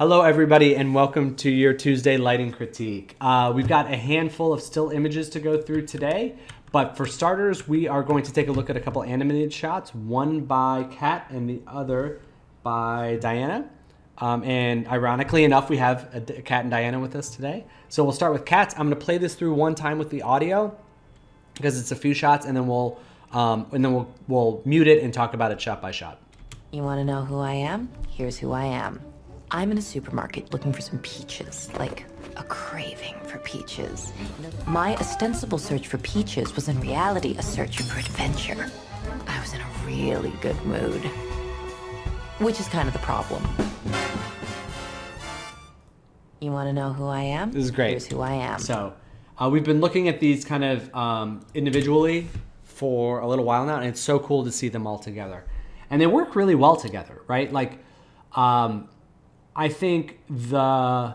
Hello, everybody, and welcome to your Tuesday lighting critique. We've got a handful of still images to go through today, but for starters, we are going to take a look at a couple animated shots, one by Kat and the other by Diana. And ironically enough, we have Kat and Diana with us today. So we'll start with Kat's. I'm going to play this through one time with the audio because it's a few shots, and then we'll mute it and talk about it shot by shot. You want to know who I am? Here's who I am. I'm in a supermarket looking for some peaches, like a craving for peaches. My ostensible search for peaches was in reality a search for adventure. I was in a really good mood, which is kind of the problem. You want to know who I am? This is great. Here's who I am. So we've been looking at these kind of individually for a little while now, and it's so cool to see them all together. And they work really well together, right? Like, I think one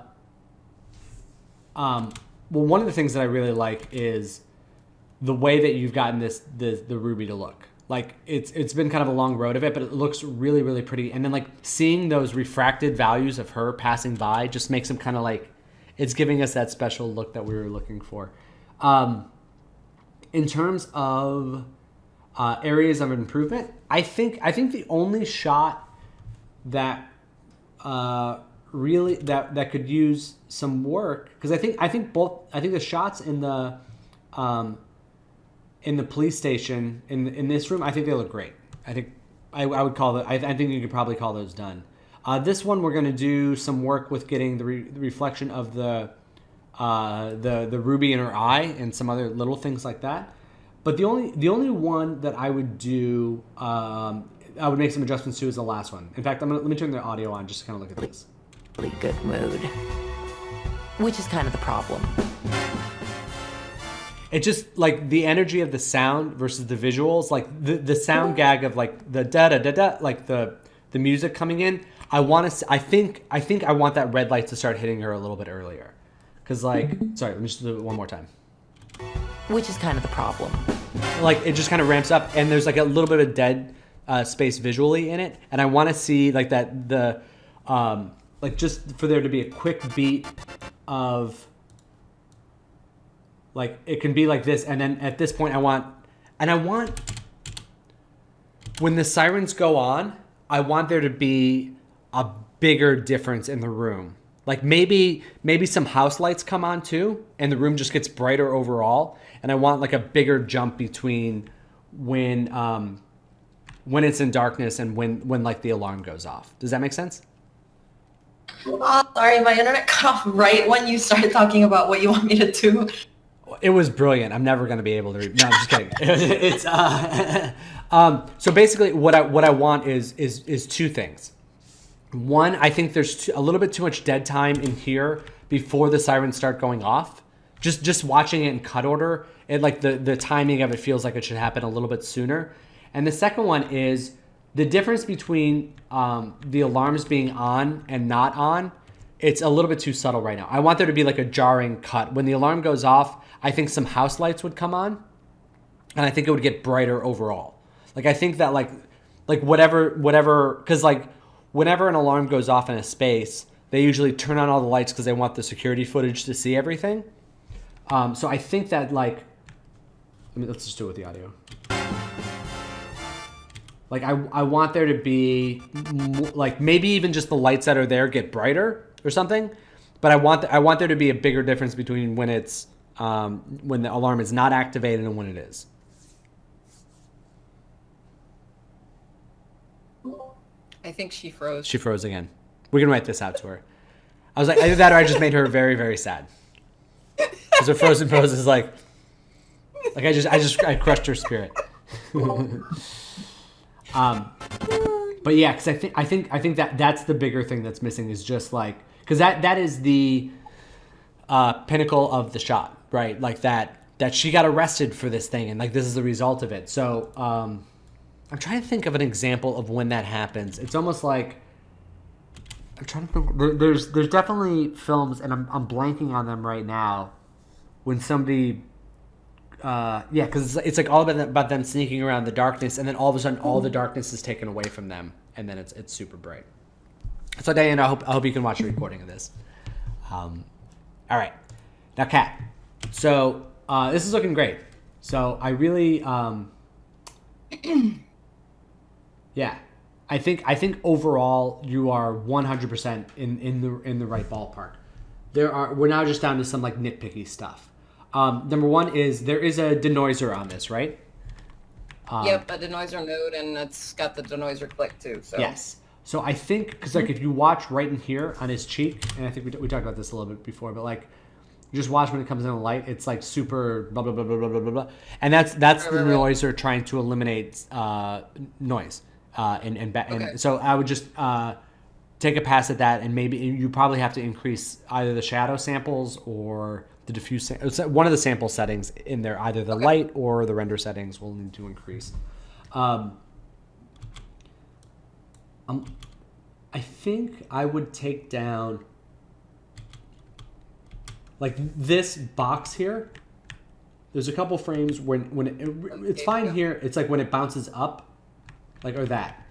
of the things that I really like is the way that you've gotten the ruby to look. Like, it's been kind of a long road of it, but it looks really, really pretty. And then, like, seeing those refracted values of her passing by just makes them kind of like, it's giving us that special look that we were looking for. In terms of areas of improvement, I think the only shot that really that could use some work, because I think the shots in the police station in this room, I think they look great. I think I would call that. I think you could probably call those done. This one we're going to do some work with getting the reflection of the ruby in her eye and some other little things like that. But the only one that I would do, I would make some adjustments to is the last one. In fact, let me turn the audio on just to kind of look at this. Really good mood, which is kind of the problem. It just, like, the energy of the sound versus the visuals, like the sound gag of like the da da da da, like the music coming in. I think I want that red light to start hitting her a little bit earlier, because sorry, let me just do it one more time. Which is kind of the problem. Like, it just kind of ramps up, and there's like a little bit of dead space visually in it, and I want to see like that like just for there to be a quick beat of, like, it can be like this, and then at this point I want when the sirens go on, I want there to be a bigger difference in the room. Like, maybe some house lights come on too, and the room just gets brighter overall. And I want like a bigger jump between when it's in darkness and when like the alarm goes off. Does that make sense? Oh, sorry, my internet cut off right when you started talking about what you want me to do. It was brilliant. I'm never going to be able to read. No, I'm just kidding. It's so basically what I want is two things. One, I think there's a little bit too much dead time in here before the sirens start going off. Just watching it in cut order, it, like, the timing of it feels like it should happen a little bit sooner. And the second one is the difference between the alarms being on and not on. It's a little bit too subtle right now. I want there to be like a jarring cut. When the alarm goes off, I think some house lights would come on, and I think it would get brighter overall. Like, I think that like whatever, because like whenever an alarm goes off in a space, they usually turn on all the lights because they want the security footage to see everything. So I think that, like, let's just do it with the audio. Like, I want there to be, like, maybe even just the lights that are there get brighter or something. But I want there to be a bigger difference between when it's when the alarm is not activated and when it is. I think she froze. She froze again. We can write this out to her. I was like, either that or I just made her very, very sad. Because her frozen pose is like I crushed her spirit. But yeah, because I think that's the bigger thing that's missing, is just like, because that is the pinnacle of the shot, right? Like that she got arrested for this thing, and like this is the result of it. So I'm trying to think of an example of when that happens. It's almost like, I'm trying to think. There's definitely films, and I'm blanking on them right now, when somebody, because it's like all about them sneaking around the darkness, and then all of a sudden all the darkness is taken away from them, and then it's super bright. So Diana, I hope you can watch a recording of this. All right, now Kat. So this is looking great. So I really, yeah, I think overall you are 100% in the right ballpark. We're now just down to some like nitpicky stuff. Number one is there is a denoiser on this, right? Yep, a denoiser node, and it's got the denoiser click too. So Yes. So I think, because like if you watch right in here on his cheek, and I think we talked about this a little bit before, but like you just watch when it comes in the light, it's like super blah blah blah blah blah blah blah blah, and that's the denoiser trying to eliminate noise. And so I would just take a pass at that, and maybe you probably have to increase either the shadow samples or the diffuse. One of the sample settings in there, either the light or the render settings will need to increase. I think I would take down like this box here. There's a couple frames when it's fine here. It's like when it bounces up, like or that,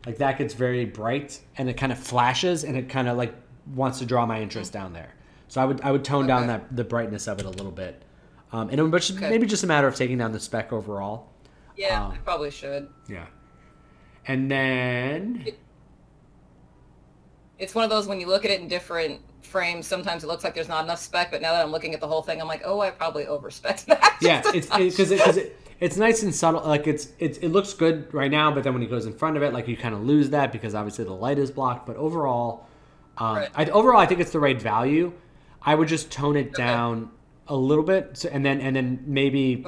like that gets very bright and it kind of flashes and it kind of like wants to draw my interest down there. So I would tone down the brightness of it a little bit, and it would maybe just a matter of taking down the spec overall. Yeah, I probably should. Yeah. And then it's one of those when you look at it in different frames, sometimes it looks like there's not enough spec, but now that I'm looking at the whole thing, I'm like, oh, I probably overspec that. Yeah, it's nice and subtle. Like it looks good right now, but then when he goes in front of it, like you kind of lose that because obviously the light is blocked. But overall, I think it's the right value. I would just tone it down a little bit, and then maybe,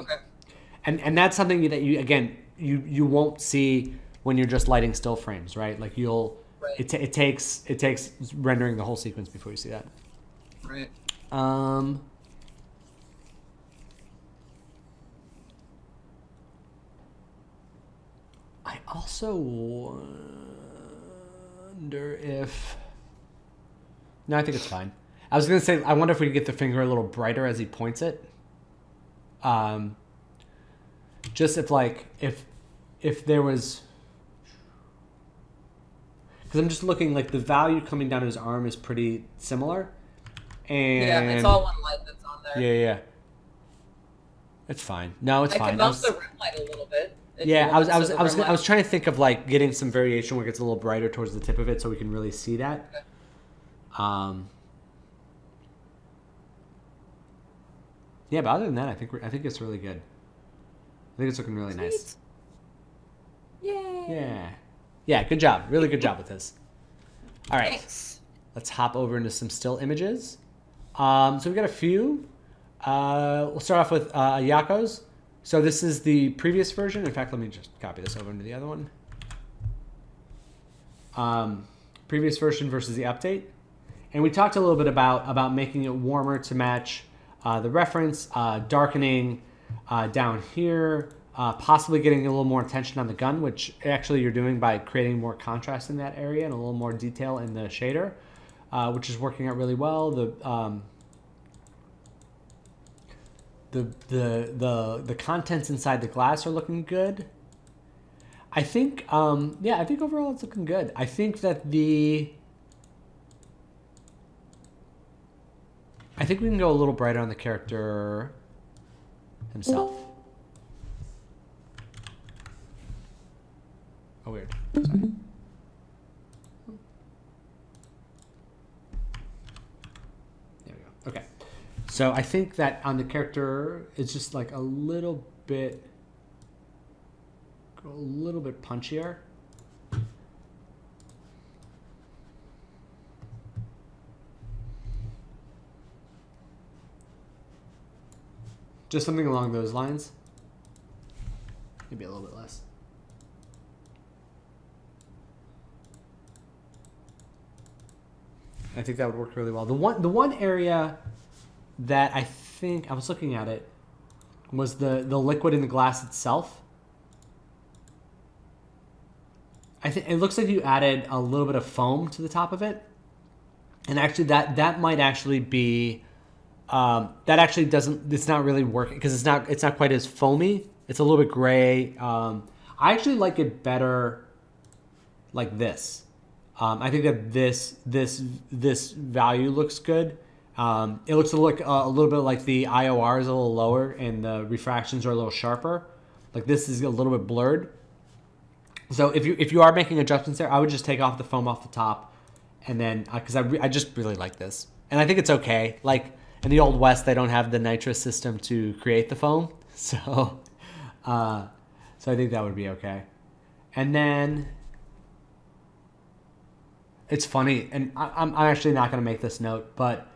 and that's something that you won't see when you're just lighting still frames, right? Like it takes rendering the whole sequence before you see that. Right. I also wonder if. No, I think it's fine. I was gonna say I wonder if we could get the finger a little brighter as he points it. Just if there was. Because I'm just looking, like, the value coming down his arm is pretty similar. And yeah, it's all one light that's on there. Yeah. It's fine. No, it's fine. I can bump the rim light a little bit. Yeah, I was trying to think of, like, getting some variation where it gets a little brighter towards the tip of it so we can really see that. Okay. Yeah, but other than that, I think it's really good. I think it's looking really nice. Yay. Yeah. Yeah, good job. Really good job with this. All right. Thanks. Let's hop over into some still images. So we've got a few. We'll start off with Ayako's. So this is the previous version. In fact, let me just copy this over into the other one. Previous version versus the update. And we talked a little bit about making it warmer to match the reference, darkening down here, possibly getting a little more attention on the gun, which actually you're doing by creating more contrast in that area and a little more detail in the shader, which is working out really well. The contents inside the glass are looking good. I think I think overall it's looking good. I think that I think we can go a little brighter on the character himself. Oh, weird. Sorry. There we go. Okay. So I think that on the character, it's just like a little bit punchier. Just something along those lines. Maybe a little bit less. I think that would work really well. The one area that I think I was looking at it was the liquid in the glass itself. I think it looks like you added a little bit of foam to the top of it, and actually that might actually be that actually doesn't. It's not really working because it's not quite as foamy. It's a little bit gray. I actually like it better like this. I think that this value looks good. It looks a little bit like the IOR is a little lower and the refractions are a little sharper. Like this is a little bit blurred. So if you are making adjustments there, I would just take off the foam off the top, and then because I just really like this, and I think it's okay. Like in the Old West, they don't have the nitrous system to create the foam, so I think that would be okay. And then it's funny, and I'm actually not going to make this note, but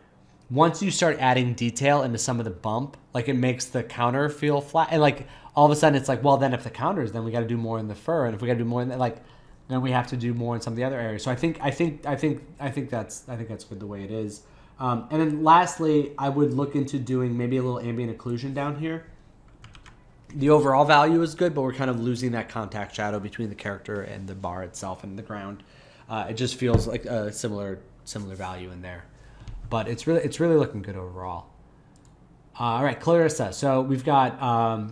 once you start adding detail into some of the bump, like it makes the counter feel flat, and like all of a sudden it's like, well, then if the counters, then we got to do more in the fur, and if we got to do more in the, like, then we have to do more in some of the other areas. So I think that's good the way it is. And then lastly, I would look into doing maybe a little ambient occlusion down here. The overall value is good, but we're kind of losing that contact shadow between the character and the bar itself and the ground. It just feels like a similar value in there, but it's really looking good overall. All right, Clarissa. So we've got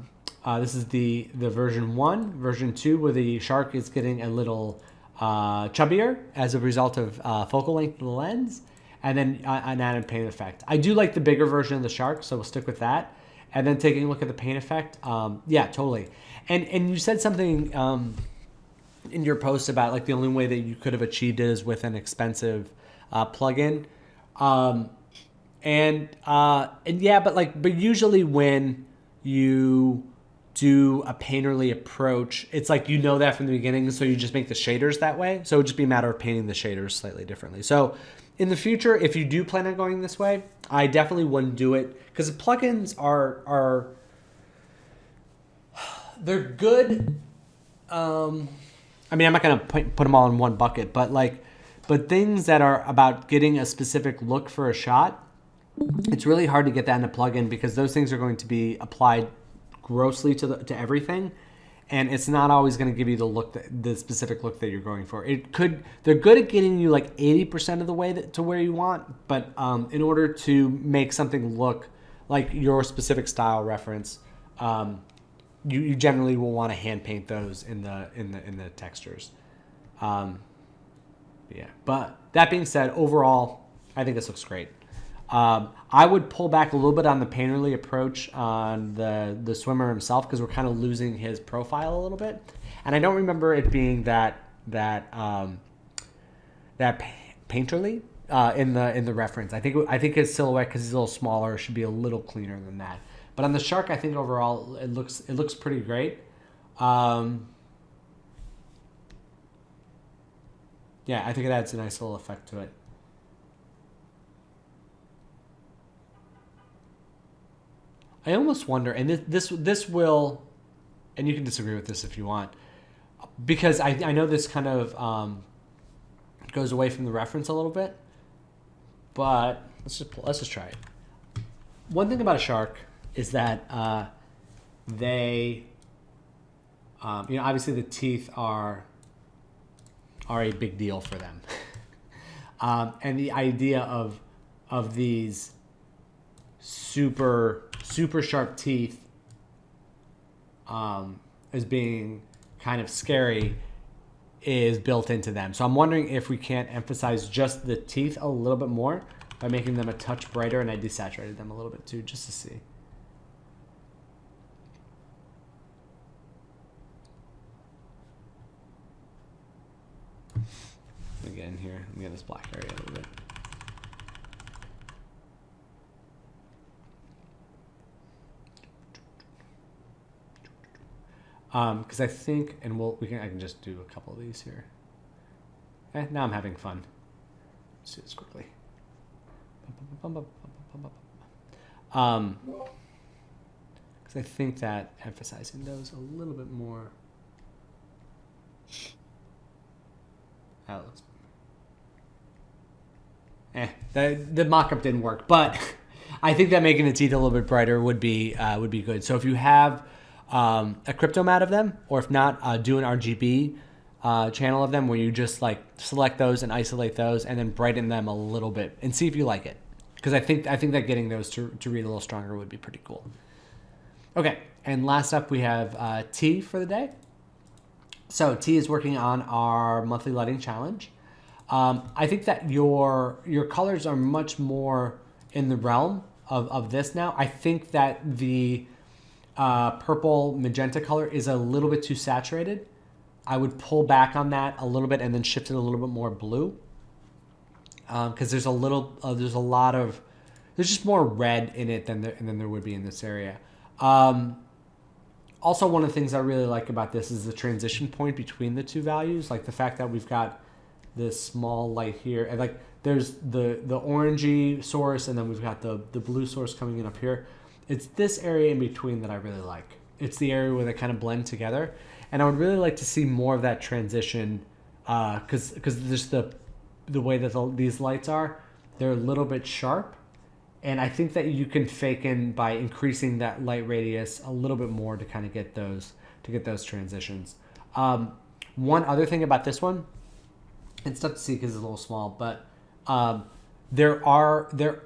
this is the version 1, version 2, where the shark is getting a little chubbier as a result of focal length of the lens, and then an added paint effect. I do like the bigger version of the shark, so we'll stick with that. And then taking a look at the paint effect, yeah, totally. And you said something in your post about like the only way that you could have achieved it is with an expensive plugin. And yeah, but usually when you do a painterly approach, it's like you know that from the beginning, so you just make the shaders that way. So it would just be a matter of painting the shaders slightly differently. So in the future, if you do plan on going this way, I definitely wouldn't do it, because the plugins are they're good. I mean, I'm not gonna put them all in one bucket, but things that are about getting a specific look for a shot, it's really hard to get that in a plugin, because those things are going to be applied grossly to everything, and it's not always going to give you the specific look that you're going for. They're good at getting you like 80% of the way to where you want, but in order to make something look like your specific style reference, you generally will want to hand paint those in the textures. Yeah, but that being said, overall, I think this looks great. I would pull back a little bit on the painterly approach on the swimmer himself, because we're kind of losing his profile a little bit, and I don't remember it being that painterly in the reference. I think his silhouette, because he's a little smaller, should be a little cleaner than that. But on the shark, I think overall it looks pretty great. Yeah, I think it adds a nice little effect to it. I almost wonder, and this will, and you can disagree with this if you want, because I know this kind of goes away from the reference a little bit, but let's just try it. One thing about a shark is that they, obviously the teeth are a big deal for them, and the idea of these super sharp teeth as being kind of scary is built into them. So I'm wondering if we can't emphasize just the teeth a little bit more by making them a touch brighter, and I desaturated them a little bit too, just to see. Let me get in here. Let me get this black area a little bit. Because I think, and I can just do a couple of these here. Now I'm having fun. Let's do this quickly. Because I think that emphasizing those a little bit more. That looks. The mock-up didn't work, but I think that making the teeth a little bit brighter would be good. So if you have a crypto mat of them, or if not, do an RGB channel of them where you just like select those and isolate those and then brighten them a little bit and see if you like it. Because I think that getting those to read a little stronger would be pretty cool. Okay, and last up we have T for the day. So T is working on our monthly lighting challenge. I think that your colors are much more in the realm of this now. I think that the purple magenta color is a little bit too saturated. I would pull back on that a little bit and then shift it a little bit more blue. Because there's just more red in it than there would be in this area. Also, one of the things I really like about this is the transition point between the two values, like the fact that we've got this small light here, and like there's the orangey source, and then we've got the blue source coming in up here. It's this area in between that I really like. It's the area where they kind of blend together, and I would really like to see more of that transition, because just the way that these lights are, they're a little bit sharp. And I think that you can fake in by increasing that light radius a little bit more to kind of get those transitions. One other thing about this one, it's tough to see because it's a little small, but there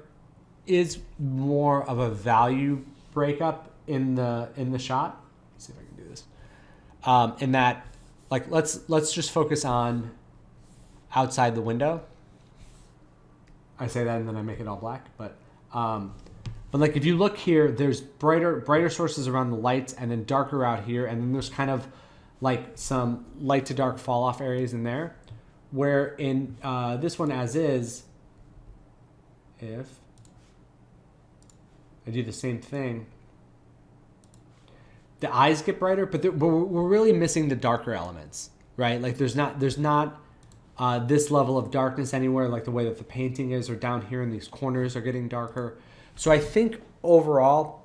is more of a value breakup in the shot. Let's see if I can do this. In that, like let's just focus on outside the window. I say that and then I make it all black, but like if you look here, there's brighter sources around the lights and then darker out here, and then there's kind of like some light to dark fall off areas in there, where in this one as is, if I do the same thing, the eyes get brighter, but we're really missing the darker elements, right? Like there's not this level of darkness anywhere, like the way that the painting is, or down here in these corners are getting darker. So I think overall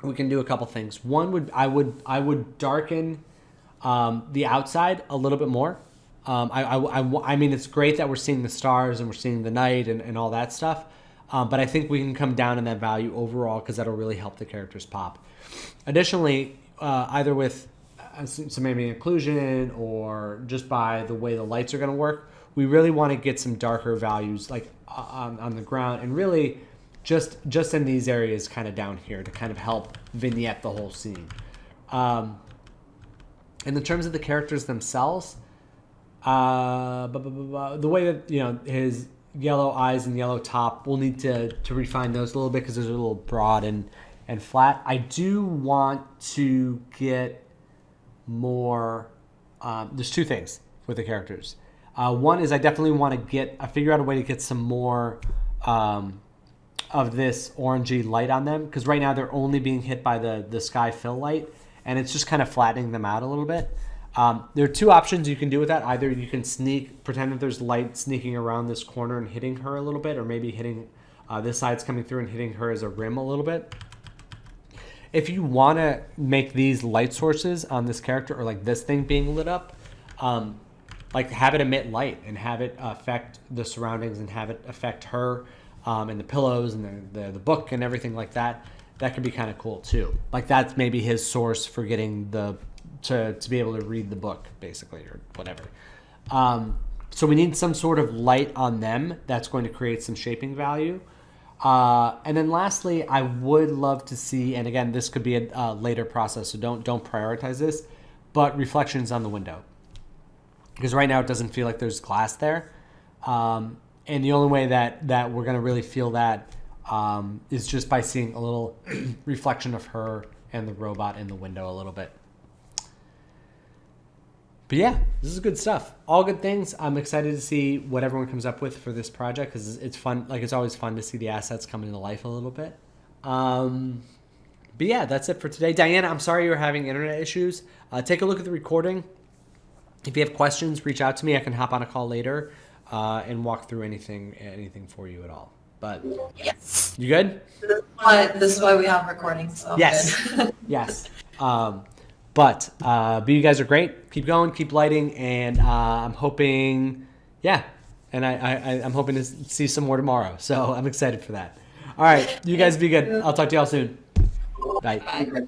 we can do a couple things. One I would darken the outside a little bit more. I mean, it's great that we're seeing the stars and we're seeing the night and all that stuff, but I think we can come down in that value overall because that'll really help the characters pop. Additionally, either with some maybe occlusion or just by the way the lights are going to work, we really want to get some darker values like on the ground, and really just in these areas kind of down here to kind of help vignette the whole scene. And in terms of the characters themselves, the way that his yellow eyes and yellow top, we'll need to refine those a little bit because those are a little broad and flat. I do want to get more. There's two things with the characters. One is I definitely want to figure out a way to get some more of this orangey light on them, because right now they're only being hit by the sky fill light, and it's just kind of flattening them out a little bit. There are two options you can do with that. Either you can pretend that there's light sneaking around this corner and hitting her a little bit, or maybe hitting this side's coming through and hitting her as a rim a little bit. If you want to make these light sources on this character, or like this thing being lit up, like have it emit light and have it affect the surroundings and have it affect her and the pillows and the book and everything like that, that could be kind of cool too. Like that's maybe his source for getting to be able to read the book, basically, or whatever. So we need some sort of light on them that's going to create some shaping value. And then lastly, I would love to see, and again, this could be a later process, so don't prioritize this, but reflections on the window. Because right now it doesn't feel like there's glass there. And the only way that we're going to really feel that is just by seeing a little reflection of her and the robot in the window a little bit. But yeah, this is good stuff. All good things. I'm excited to see what everyone comes up with for this project, because it's fun. Like, it's always fun to see the assets come into life a little bit. But yeah, that's it for today. Diana, I'm sorry you were having internet issues. Take a look at the recording. If you have questions, reach out to me. I can hop on a call later and walk through anything for you at all. But Yes. You good? This is why we have recordings. So Yes. good. Yes. But you guys are great. Keep going, keep lighting, and I'm hoping, I'm hoping to see some more tomorrow. So I'm excited for that. All right, you guys be good. I'll talk to y'all soon. Bye. Bye.